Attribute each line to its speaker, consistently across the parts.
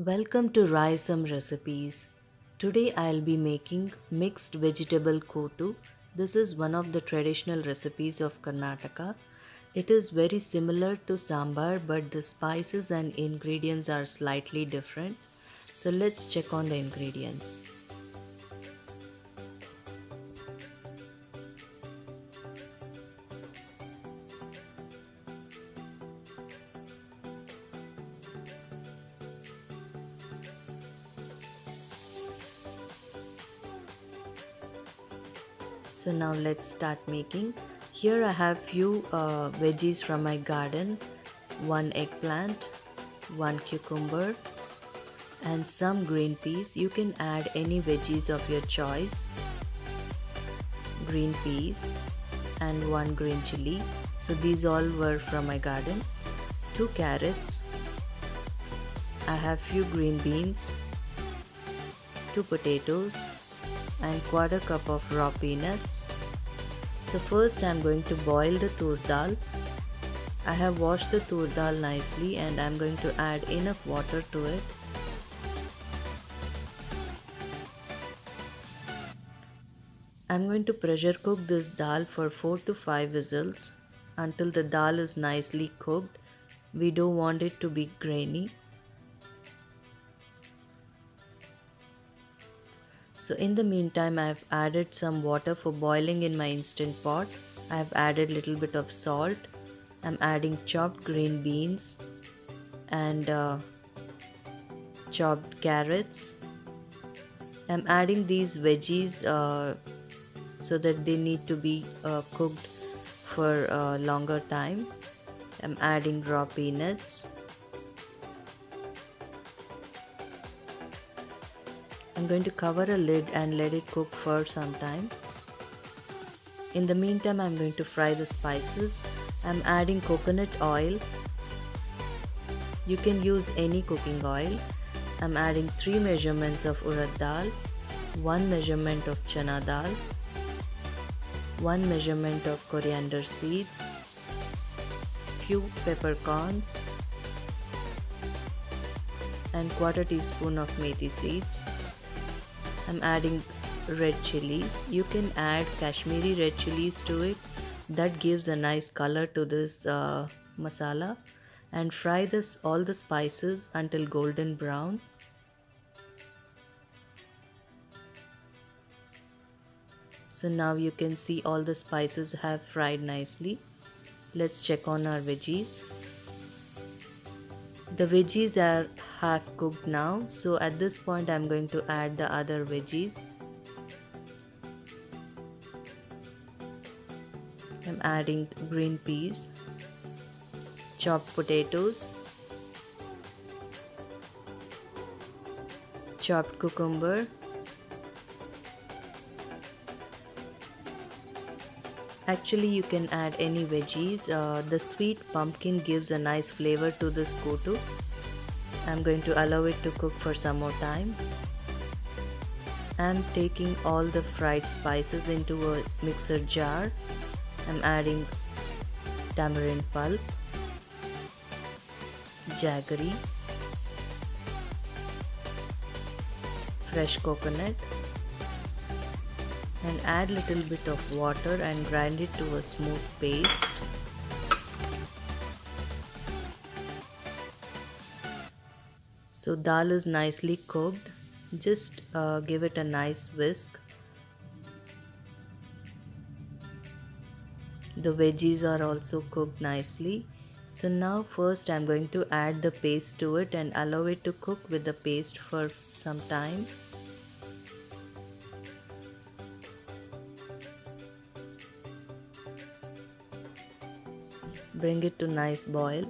Speaker 1: Welcome to Raisam Recipes. Today I'll be making mixed vegetable kotu. This is one of the traditional recipes of Karnataka. It is very similar to sambar, but the spices and ingredients are slightly different. So let's check on the ingredients. So now let's start making. Here I have few veggies from my garden, one eggplant, one cucumber, and some green peas. You can add any veggies of your choice. Green peas and one green chili. So these all were from my garden. Two carrots. I have few green beans, two potatoes, and quarter cup of raw peanuts. So first I am going to boil the tur dal. I have washed the tur dal nicely and I am going to add enough water to it. I am going to pressure cook this dal for 4 to 5 whistles until the dal is nicely cooked. We don't want it to be grainy. So in the meantime, I have added some water for boiling in my instant pot. I have added little bit of salt. I'm adding chopped green beans and chopped carrots. I'm adding these veggies so that they need to be cooked for a longer time. I'm adding raw peanuts. I'm going to cover a lid and let it cook for some time. In the meantime, I'm going to fry the spices. I'm adding coconut oil. You can use any cooking oil. I'm adding 3 measurements of urad dal, 1 measurement of chana dal, 1 measurement of coriander seeds, few peppercorns, and quarter teaspoon of methi seeds. I'm adding red chilies. You can add Kashmiri red chilies to it. That gives a nice color to this masala. And fry all the spices until golden brown. So now you can see all the spices have fried nicely. Let's check on our veggies. The veggies are half cooked now, so at this point I'm going to add the other veggies. I'm adding green peas, chopped potatoes, chopped cucumber, actually you can add any veggies. The sweet pumpkin gives a nice flavor to this kotu. I'm going to allow it to cook for some more time. I'm taking all the fried spices into a mixer jar. I'm adding tamarind pulp, jaggery, fresh coconut, and add little bit of water and grind it to a smooth paste. So dal is nicely cooked. Just give it a nice whisk. The veggies are also cooked nicely. So now first I'm going to add the paste to it and allow it to cook with the paste for some time. Bring it to nice boil.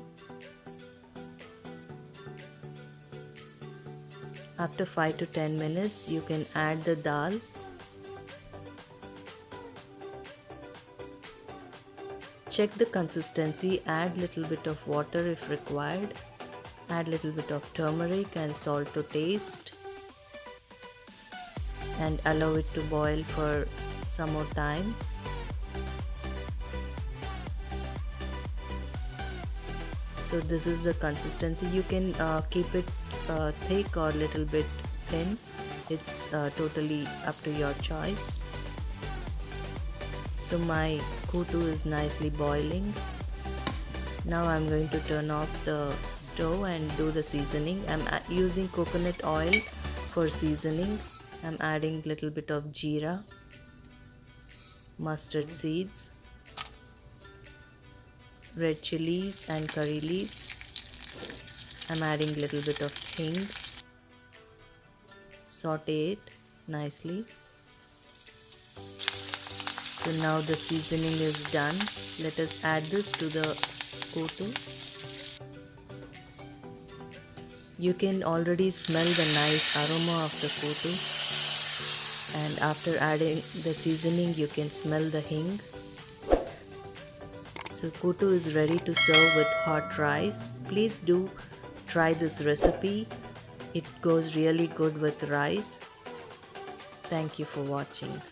Speaker 1: After 5 to 10 minutes, you can add the dal. Check the consistency, add little bit of water if required. Add little bit of turmeric and salt to taste. And allow it to boil for some more time. So this is the consistency. You can keep it thick or little bit thin. It's totally up to your choice. So my kutu is nicely boiling. Now I'm going to turn off the stove and do the seasoning. I'm using coconut oil for seasoning. I'm adding little bit of jeera, mustard seeds, red chilies and curry leaves. I'm adding little bit of hing. Saute it nicely. So now the seasoning is done. Let us add this to the kutu. You can already smell the nice aroma of the kutu, and after adding the seasoning you can smell the hing. So kutu is ready to serve with hot rice. Please do try this recipe. It goes really good with rice. Thank you for watching.